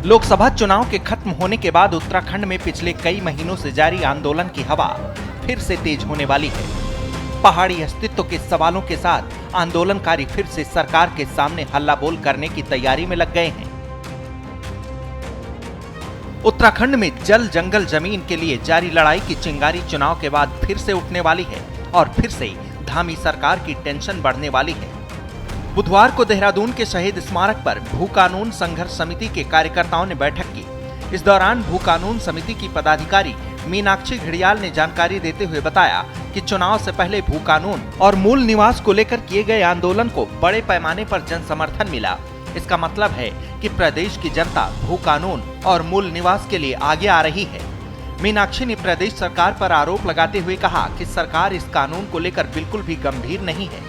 लोकसभा चुनाव के खत्म होने के बाद उत्तराखंड में पिछले कई महीनों से जारी आंदोलन की हवा फिर से तेज होने वाली है। पहाड़ी अस्तित्व के सवालों के साथ आंदोलनकारी फिर से सरकार के सामने हल्ला बोल करने की तैयारी में लग गए हैं। उत्तराखंड में जल जंगल जमीन के लिए जारी लड़ाई की चिंगारी चुनाव के बाद फिर से उठने वाली है और फिर से धामी सरकार की टेंशन बढ़ने वाली है। बुधवार को देहरादून के शहीद स्मारक पर भू कानून संघर्ष समिति के कार्यकर्ताओं ने बैठक की। इस दौरान भू कानून समिति की पदाधिकारी मीनाक्षी घड़ियाल ने जानकारी देते हुए बताया कि चुनाव से पहले भू कानून और मूल निवास को लेकर किए गए आंदोलन को बड़े पैमाने पर जन समर्थन मिला। इसका मतलब है कि प्रदेश की जनता भू कानून और मूल निवास के लिए आगे आ रही है। मीनाक्षी ने प्रदेश सरकार पर आरोप लगाते हुए कहा कि सरकार इस कानून को लेकर बिल्कुल भी गंभीर नहीं है।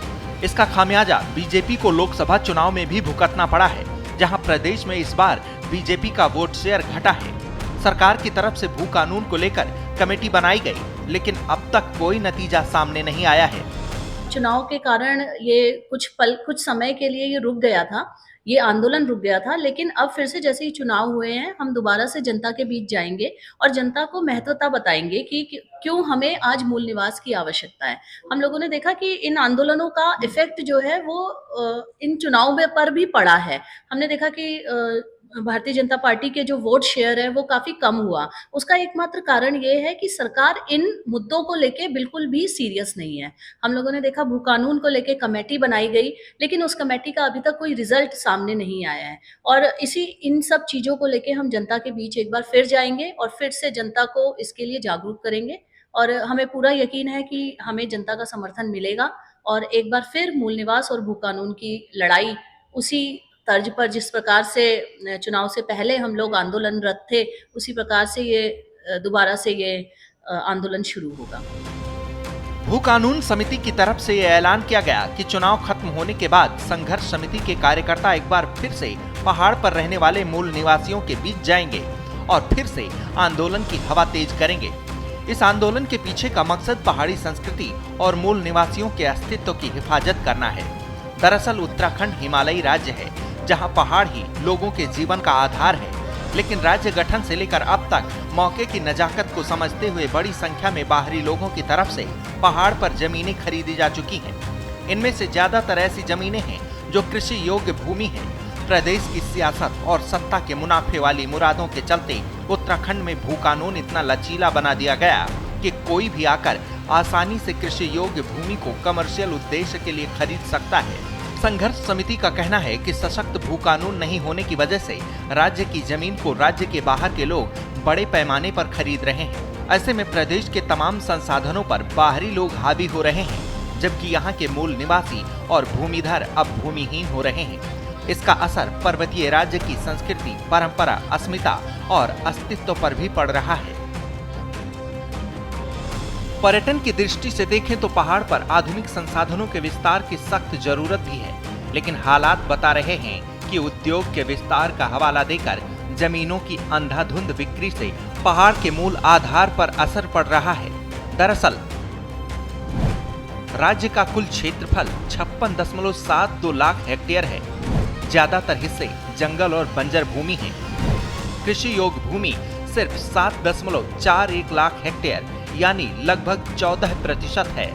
इसका खामियाजा बीजेपी को लोकसभा चुनाव में भी भुगतना पड़ा है, जहां प्रदेश में इस बार बीजेपी का वोट शेयर घटा है। सरकार की तरफ से भू कानून को लेकर कमेटी बनाई गई, लेकिन अब तक कोई नतीजा सामने नहीं आया है। चुनाव के कारण ये कुछ समय के लिए ये रुक गया था, ये आंदोलन रुक गया था, लेकिन अब फिर से जैसे ही चुनाव हुए हैं, हम दोबारा से जनता के बीच जाएंगे और जनता को महत्वता बताएंगे कि क्यों हमें आज मूल निवास की आवश्यकता है। हम लोगों ने देखा कि इन आंदोलनों का इफेक्ट जो है वो इन चुनाव में पर भी पड़ा है। हमने देखा कि भारतीय जनता पार्टी के जो वोट शेयर है वो काफी कम हुआ। उसका एकमात्र कारण ये है कि सरकार इन मुद्दों को लेके बिल्कुल भी सीरियस नहीं है। हम लोगों ने देखा भू कानून को लेके कमेटी बनाई गई, लेकिन उस कमेटी का अभी तक कोई रिजल्ट सामने नहीं आया है। और इन सब चीजों को लेके हम जनता के बीच एक बार फिर जाएंगे और फिर से जनता को इसके लिए जागरूक करेंगे और हमें पूरा यकीन है कि हमें जनता का समर्थन मिलेगा और एक बार फिर मूल निवास और भू कानून की लड़ाई उसी तर्ज पर जिस प्रकार से चुनाव से पहले हम लोग आंदोलनरत थे, उसी प्रकार से ये दोबारा से ये आंदोलन शुरू होगा। भू कानून समिति की तरफ से यह ऐलान किया गया कि चुनाव खत्म होने के बाद संघर्ष समिति के कार्यकर्ता एक बार फिर से पहाड़ पर रहने वाले मूल निवासियों के बीच जाएंगे और फिर से आंदोलन की हवा तेज करेंगे। इस आंदोलन के पीछे का मकसद पहाड़ी संस्कृति और मूल निवासियों के अस्तित्व की हिफाजत करना है। दरअसल उत्तराखंड हिमालयी राज्य है, जहां पहाड़ ही लोगों के जीवन का आधार है, लेकिन राज्य गठन से लेकर अब तक मौके की नजाकत को समझते हुए बड़ी संख्या में बाहरी लोगों की तरफ से पहाड़ पर जमीनें खरीदी जा चुकी हैं। इनमें से ज्यादातर ऐसी जमीनें हैं जो कृषि योग्य भूमि है। प्रदेश की सियासत और सत्ता के मुनाफे वाली मुरादों के चलते उत्तराखंड में भू कानून इतना लचीला बना दिया गया कि कोई भी आकर आसानी से कृषि योग्य भूमि को कमर्शियल उद्देश्य के लिए खरीद सकता है। संघर्ष समिति का कहना है कि सशक्त भू कानून नहीं होने की वजह से राज्य की जमीन को राज्य के बाहर के लोग बड़े पैमाने पर खरीद रहे हैं। ऐसे में प्रदेश के तमाम संसाधनों पर बाहरी लोग हावी हो रहे हैं, जबकि यहाँ के मूल निवासी और भूमिधर अब भूमिहीन हो रहे हैं। इसका असर पर्वतीय राज्य की संस्कृति, परंपरा, अस्मिता और अस्तित्व पर भी पड़ रहा है। पर्यटन की दृष्टि से देखें तो पहाड़ पर आधुनिक संसाधनों के विस्तार की सख्त जरूरत भी है, लेकिन हालात बता रहे हैं कि उद्योग के विस्तार का हवाला देकर जमीनों की अंधाधुंध बिक्री से पहाड़ के मूल आधार पर असर पड़ रहा है। दरअसल राज्य का कुल क्षेत्रफल 56.72 लाख हेक्टेयर है। ज्यादातर हिस्से जंगल और बंजर भूमि है। कृषि योग्य भूमि सिर्फ 7.41 लाख हेक्टेयर यानी लगभग 14% है।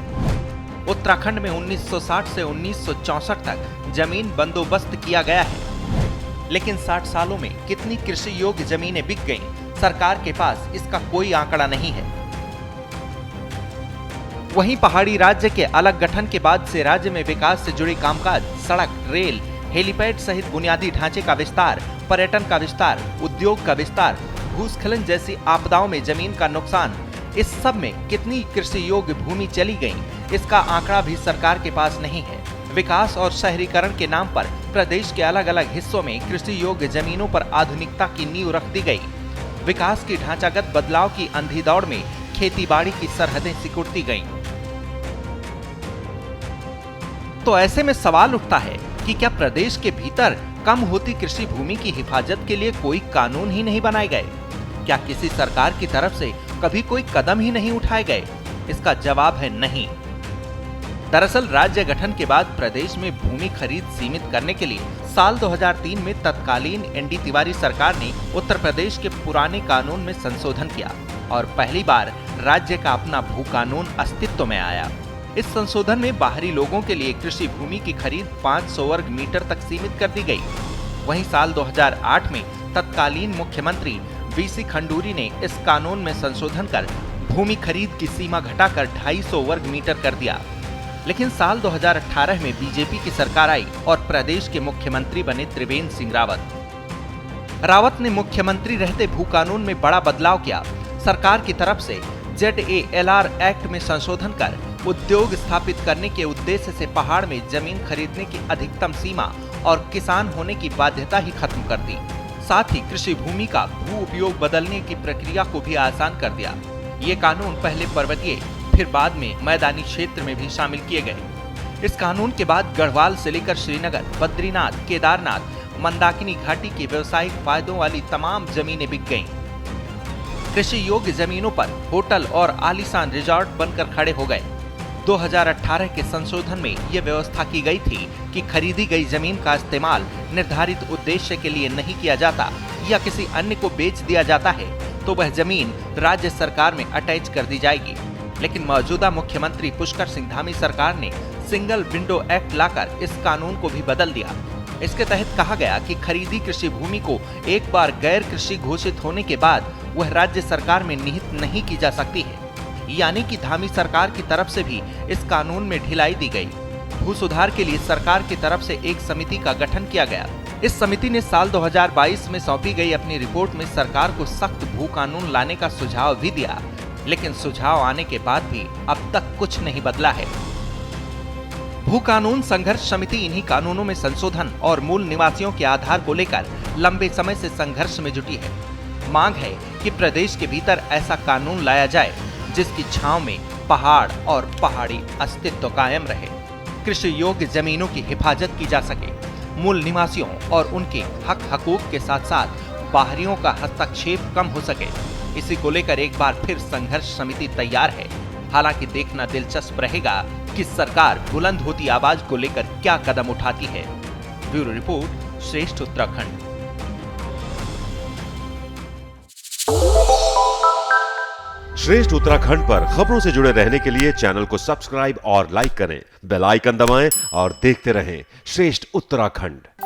उत्तराखंड में 1960 से 1964 तक जमीन बंदोबस्त किया गया है, लेकिन 60 सालों में कितनी कृषि योग्य जमीनें बिक गईं, सरकार के पास इसका कोई आंकड़ा नहीं है। वहीं पहाड़ी राज्य के अलग गठन के बाद से राज्य में विकास से जुड़े कामकाज, सड़क, रेल, हेलीपैड सहित बुनियादी ढांचे का विस्तार, पर्यटन का विस्तार, उद्योग का विस्तार, भूस्खलन जैसी आपदाओं में जमीन का नुकसान, इस सब में कितनी कृषि योग्य भूमि चली गई, इसका आंकड़ा भी सरकार के पास नहीं है। विकास और शहरीकरण के नाम पर प्रदेश के अलग अलग हिस्सों में कृषि योग्य जमीनों पर आधुनिकता की नींव रख दी गई। विकास की ढांचागत बदलाव की अंधी दौड़ में खेती-बाड़ी की सरहदें सिकुड़ती गईं। तो ऐसे में सवाल उठता है कि क्या प्रदेश के भीतर कम होती कृषि भूमि की हिफाजत के लिए कोई कानून ही नहीं बनाए गए? क्या किसी सरकार की तरफ से कभी कोई कदम ही नहीं उठाए गए? इसका जवाब है नहीं। दरअसल राज्य गठन के बाद प्रदेश में भूमि खरीद सीमित करने के लिए साल 2003 में तत्कालीन एनडी तिवारी सरकार ने उत्तर प्रदेश के पुराने कानून में संशोधन किया और पहली बार राज्य का अपना भू कानून अस्तित्व में आया। इस संशोधन में बाहरी लोगों के लिए कृषि भूमि की खरीद 500 वर्ग मीटर तक सीमित कर दी गई। वहीं साल 2008 में तत्कालीन मुख्यमंत्री वीसी खंडूरी ने इस कानून में संशोधन कर भूमि खरीद की सीमा घटाकर 250 वर्ग मीटर कर दिया। लेकिन साल 2018 में बीजेपी की सरकार आई और प्रदेश के मुख्यमंत्री बने त्रिवेंद्र सिंह रावत ने मुख्यमंत्री रहते भू कानून में बड़ा बदलाव किया। सरकार की तरफ से ZALR एक्ट में संशोधन कर उद्योग स्थापित करने के उद्देश्य से पहाड़ में जमीन खरीदने की अधिकतम सीमा और किसान होने की बाध्यता ही खत्म कर दी। साथ ही कृषि भूमि का भू उपयोग बदलने की प्रक्रिया को भी आसान कर दिया। ये कानून पहले पर्वतीय फिर बाद में मैदानी क्षेत्र में भी शामिल किए गए। इस कानून के बाद गढ़वाल से लेकर श्रीनगर, बद्रीनाथ, केदारनाथ, मंदाकिनी घाटी की व्यवसायिक फायदों वाली तमाम जमीनें बिक गईं। कृषि योग्य जमीनों पर होटल और आलीशान रिजॉर्ट बनकर खड़े हो गए। 2018 के संशोधन में ये व्यवस्था की गई थी कि खरीदी गई जमीन का इस्तेमाल निर्धारित उद्देश्य के लिए नहीं किया जाता या किसी अन्य को बेच दिया जाता है तो वह जमीन राज्य सरकार में अटैच कर दी जाएगी। लेकिन मौजूदा मुख्यमंत्री पुष्कर सिंह धामी सरकार ने सिंगल विंडो एक्ट लाकर इस कानून को भी बदल दिया। इसके तहत कहा गया कि खरीदी कृषि भूमि को एक बार गैर कृषि घोषित होने के बाद वह राज्य सरकार में निहित नहीं की जा सकती है। यानी कि धामी सरकार की तरफ से भी इस कानून में ढिलाई दी गई। भू सुधार के लिए सरकार की तरफ से एक समिति का गठन किया गया। इस समिति ने साल 2022 में सौंपी गई अपनी रिपोर्ट में सरकार को सख्त भू कानून लाने का सुझाव भी दिया, लेकिन सुझाव आने के बाद भी अब तक कुछ नहीं बदला है। भू कानून संघर्ष समिति इन्हीं कानूनों में संशोधन और मूल निवासियों के आधार को लेकर लंबे समय से संघर्ष में जुटी है। मांग है कि प्रदेश के भीतर ऐसा कानून लाया जाए जिसकी छांव में पहाड़ और पहाड़ी अस्तित्व कायम रहे, कृषि योग्य जमीनों की हिफाजत की जा सके, मूल निवासियों और उनके हक हकूक के साथ साथ बाहरियों का हस्तक्षेप कम हो सके। इसी को लेकर एक बार फिर संघर्ष समिति तैयार है। हालांकि देखना दिलचस्प रहेगा कि सरकार बुलंद होती आवाज को लेकर क्या कदम उठाती है। ब्यूरो रिपोर्ट, श्रेष्ठ उत्तराखंड। श्रेष्ठ उत्तराखंड पर खबरों से जुड़े रहने के लिए चैनल को सब्सक्राइब और लाइक करें, बेल आइकन दबाएं और देखते रहें श्रेष्ठ उत्तराखंड।